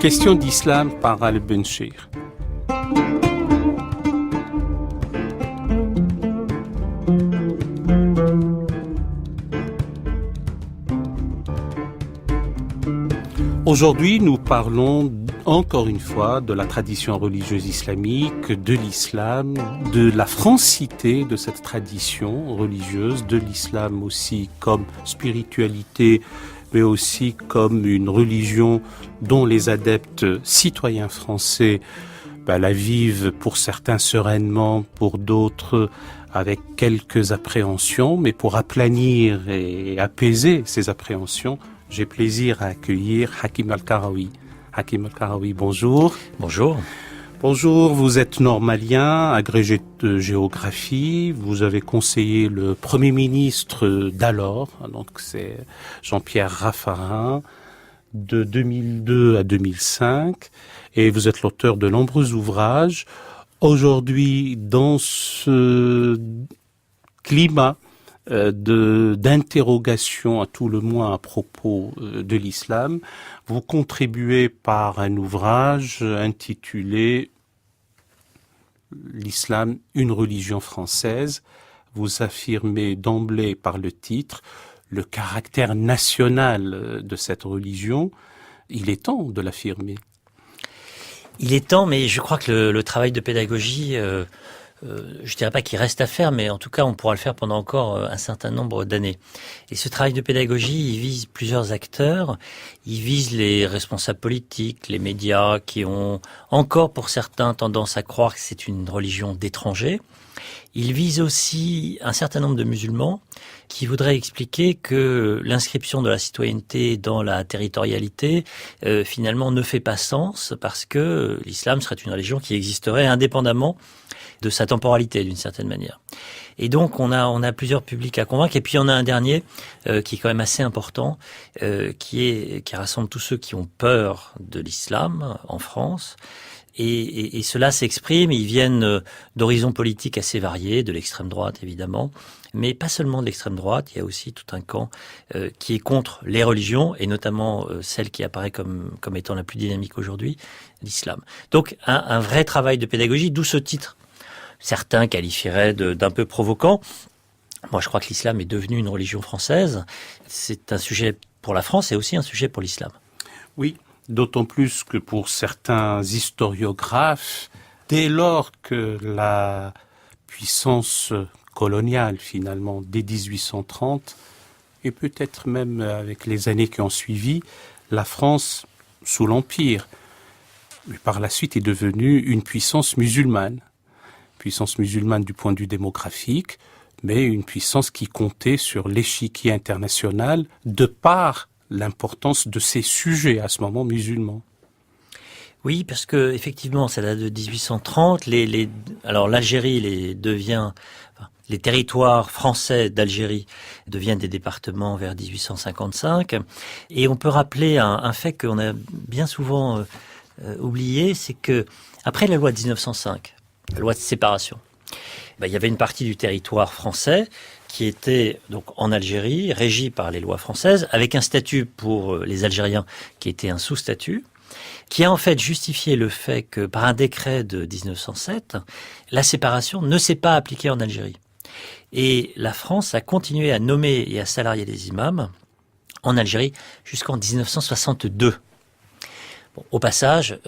Question d'islam par Al-Benchir. Aujourd'hui, nous parlons encore une fois de la tradition religieuse islamique, de l'islam, de la francité de cette tradition religieuse, de l'islam aussi comme spiritualité, mais aussi comme une religion dont les adeptes citoyens français la vivent pour certains sereinement, pour d'autres avec quelques appréhensions, mais pour aplanir et apaiser ces appréhensions, j'ai plaisir à accueillir Hakim Al-Karawi. Hakim Al-Karawi, bonjour. Bonjour. Bonjour, vous êtes normalien, agrégé de géographie, vous avez conseillé le Premier ministre d'alors, donc c'est Jean-Pierre Raffarin, de 2002 à 2005, et vous êtes l'auteur de nombreux ouvrages. Aujourd'hui, dans ce climat d'interrogation à tout le moins à propos de l'islam, vous contribuez par un ouvrage intitulé L'islam, une religion française. Vous affirmez d'emblée par le titre le caractère national de cette religion. Il est temps de l'affirmer. Il est temps, mais je crois que le travail de pédagogie, je dirais pas qu'il reste à faire, mais en tout cas, on pourra le faire pendant encore un certain nombre d'années. Et ce travail de pédagogie, il vise plusieurs acteurs. Il vise les responsables politiques, les médias, qui ont encore, pour certains, tendance à croire que c'est une religion d'étrangers. Il vise aussi un certain nombre de musulmans qui voudraient expliquer que l'inscription de la citoyenneté dans la territorialité, finalement, ne fait pas sens parce que l'islam serait une religion qui existerait indépendamment de sa temporalité, d'une certaine manière. Et donc, on a plusieurs publics à convaincre. Et puis, on a un dernier qui est quand même assez important, qui rassemble tous ceux qui ont peur de l'islam en France. Et cela s'exprime, ils viennent d'horizons politiques assez variés, de l'extrême droite évidemment, mais pas seulement de l'extrême droite, il y a aussi tout un camp qui est contre les religions, et notamment celle qui apparaît comme étant la plus dynamique aujourd'hui, l'islam. Donc un vrai travail de pédagogie, d'où ce titre. Certains qualifieraient d'un peu provoquant. Moi je crois que l'islam est devenu une religion française, c'est un sujet pour la France et aussi un sujet pour l'islam. Oui. D'autant plus que pour certains historiographes, dès lors que la puissance coloniale, finalement, dès 1830, et peut-être même avec les années qui ont suivi, la France, sous l'Empire, mais par la suite est devenue une puissance musulmane du point de vue démographique, mais une puissance qui comptait sur l'échiquier international de par l'importance de ces sujets à ce moment musulmans. Oui, parce que effectivement, ça date de 1830. Alors l'Algérie les territoires français d'Algérie deviennent des départements vers 1855. Et on peut rappeler un fait qu'on a bien souvent oublié, c'est que après la loi de 1905, la loi de séparation, il y avait une partie du territoire français qui était donc en Algérie, régie par les lois françaises, avec un statut pour les Algériens qui était un sous-statut, qui a en fait justifié le fait que par un décret de 1907, la séparation ne s'est pas appliquée en Algérie. Et la France a continué à nommer et à salarier des imams en Algérie jusqu'en 1962. Bon, au passage,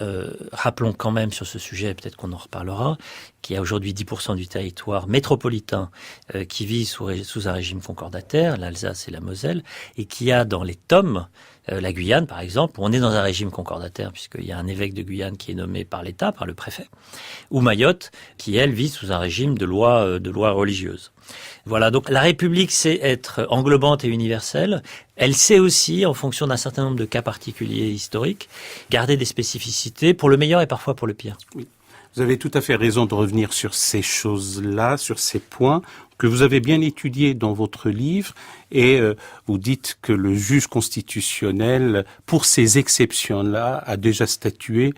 rappelons quand même sur ce sujet, peut-être qu'on en reparlera, qu'il y a aujourd'hui 10% du territoire métropolitain qui vit sous un régime concordataire, l'Alsace et la Moselle, et qu'il y a dans les TOM, la Guyane par exemple, où on est dans un régime concordataire, puisqu'il y a un évêque de Guyane qui est nommé par l'État, par le préfet, ou Mayotte, qui elle vit sous un régime de loi religieuse. Voilà, donc la République sait être englobante et universelle. Elle sait aussi, en fonction d'un certain nombre de cas particuliers historiques, garder des spécificités pour le meilleur et parfois pour le pire. Oui. Vous avez tout à fait raison de revenir sur ces choses-là, sur ces points que vous avez bien étudiés dans votre livre, et vous dites que le juge constitutionnel, pour ces exceptions-là, a déjà statué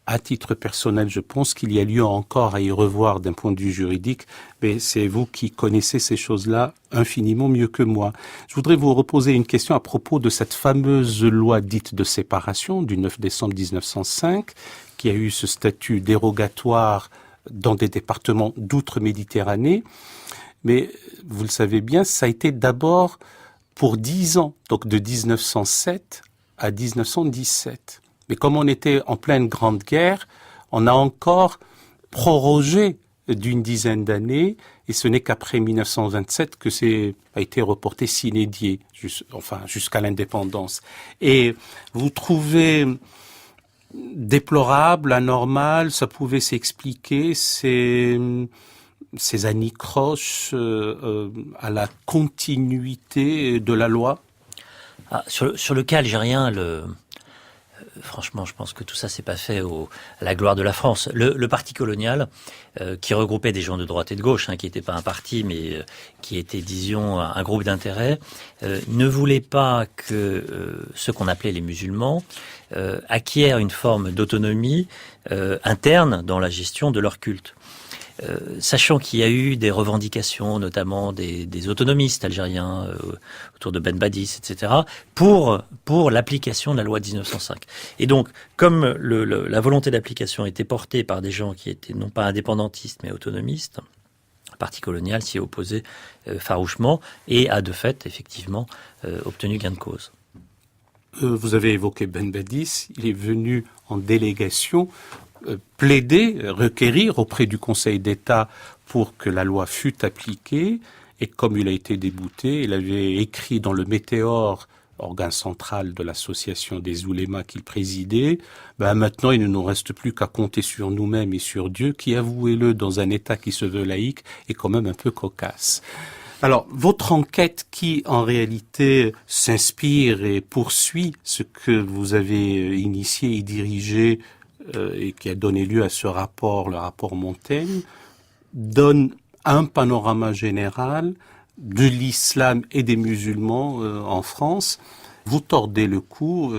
À titre personnel, je pense qu'il y a lieu encore à y revoir d'un point de vue juridique, mais c'est vous qui connaissez ces choses-là infiniment mieux que moi. Je voudrais vous reposer une question à propos de cette fameuse loi dite de séparation du 9 décembre 1905, qui a eu ce statut dérogatoire dans des départements d'outre-Méditerranée. Mais vous le savez bien, ça a été d'abord pour 10 ans, donc de 1907 à 1917. Mais comme on était en pleine Grande Guerre, on a encore prorogé d'une dizaine d'années, et ce n'est qu'après 1927 que c'est a été reporté sine die, jusqu'à l'indépendance. Et vous trouvez déplorable, anormal, ça pouvait s'expliquer, ces anicroches à la continuité de la loi? Sur le cas algérien, franchement, je pense que tout ça s'est pas fait à la gloire de la France. Le parti colonial, qui regroupait des gens de droite et de gauche, qui n'était pas un parti, mais qui était, disons, un groupe d'intérêt, ne voulait pas que ceux qu'on appelait les musulmans acquièrent une forme d'autonomie interne dans la gestion de leur culte. Sachant qu'il y a eu des revendications, notamment des autonomistes algériens autour de Ben Badis, etc., pour l'application de la loi de 1905. Et donc, comme la volonté d'application était portée par des gens qui étaient non pas indépendantistes mais autonomistes, le parti colonial s'y est opposé farouchement et a de fait, effectivement, obtenu gain de cause. Vous avez évoqué Ben Badis, il est venu en délégation plaider, requérir auprès du Conseil d'État pour que la loi fût appliquée, et comme il a été débouté, il avait écrit dans le Météore, organe central de l'association des oulémas qu'il présidait, maintenant il ne nous reste plus qu'à compter sur nous-mêmes et sur Dieu, qui, avouez-le, dans un État qui se veut laïque, est quand même un peu cocasse. Alors, votre enquête qui, en réalité, s'inspire et poursuit ce que vous avez initié et dirigé et qui a donné lieu à ce rapport, le rapport Montaigne, donne un panorama général de l'islam et des musulmans en France. Vous tordez le cou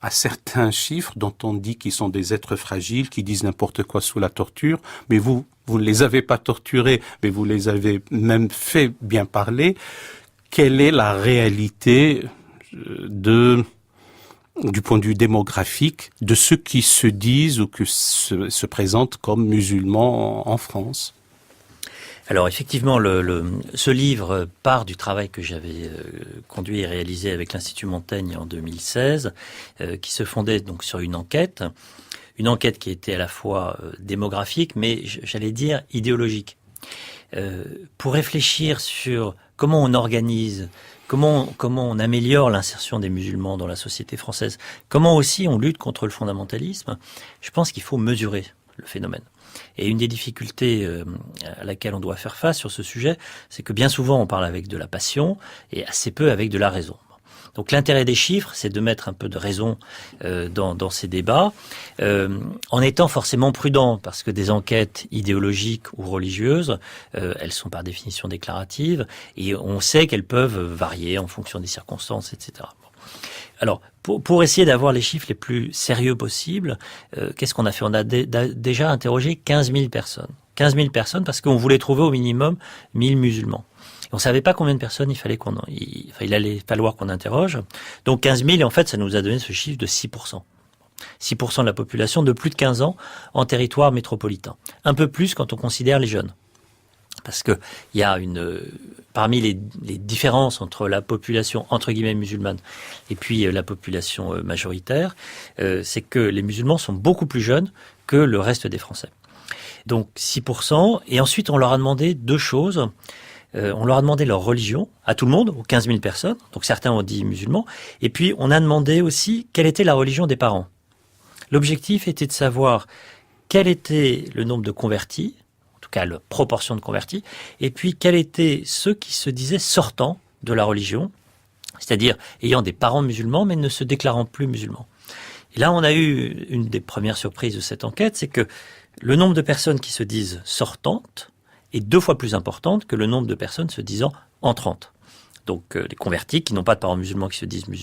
à certains chiffres dont on dit qu'ils sont des êtres fragiles, qui disent n'importe quoi sous la torture, mais vous ne les avez pas torturés, mais vous les avez même fait bien parler. Quelle est la réalité du point de vue démographique, de ceux qui se disent ou qui se présentent comme musulmans en France? Alors effectivement, ce livre part du travail que j'avais conduit et réalisé avec l'Institut Montaigne en 2016, qui se fondait donc sur une enquête qui était à la fois démographique, mais j'allais dire idéologique, pour réfléchir sur comment on organise, comment on améliore l'insertion des musulmans dans la société française, comment aussi on lutte contre le fondamentalisme. Je pense qu'il faut mesurer le phénomène. Et une des difficultés à laquelle on doit faire face sur ce sujet, c'est que bien souvent on parle avec de la passion et assez peu avec de la raison. Donc l'intérêt des chiffres, c'est de mettre un peu de raison dans ces débats, en étant forcément prudent, parce que des enquêtes idéologiques ou religieuses, elles sont par définition déclaratives, et on sait qu'elles peuvent varier en fonction des circonstances, etc. Bon. Alors, pour essayer d'avoir les chiffres les plus sérieux possibles, qu'est-ce qu'on a fait? On a déjà interrogé 15 000 personnes. 15 000 personnes parce qu'on voulait trouver au minimum 1000 musulmans. On ne savait pas combien de personnes il allait falloir qu'on interroge. Donc 15 000, et en fait, ça nous a donné ce chiffre de 6%. 6% de la population de plus de 15 ans en territoire métropolitain. Un peu plus quand on considère les jeunes. Parce que il y a parmi les différences entre la population entre guillemets musulmane et puis la population majoritaire, c'est que les musulmans sont beaucoup plus jeunes que le reste des Français. Donc 6%, et ensuite on leur a demandé deux choses. On leur a demandé leur religion, à tout le monde, aux 15 000 personnes, donc certains ont dit musulmans, et puis on a demandé aussi quelle était la religion des parents. L'objectif était de savoir quel était le nombre de convertis, en tout cas la proportion de convertis, et puis quels étaient ceux qui se disaient sortants de la religion, c'est-à-dire ayant des parents musulmans mais ne se déclarant plus musulmans. Et là on a eu une des premières surprises de cette enquête, c'est que le nombre de personnes qui se disent sortantes est 2 fois plus importante que le nombre de personnes se disant entrantes. Donc les convertis qui n'ont pas de parents musulmans qui se disent musulmans,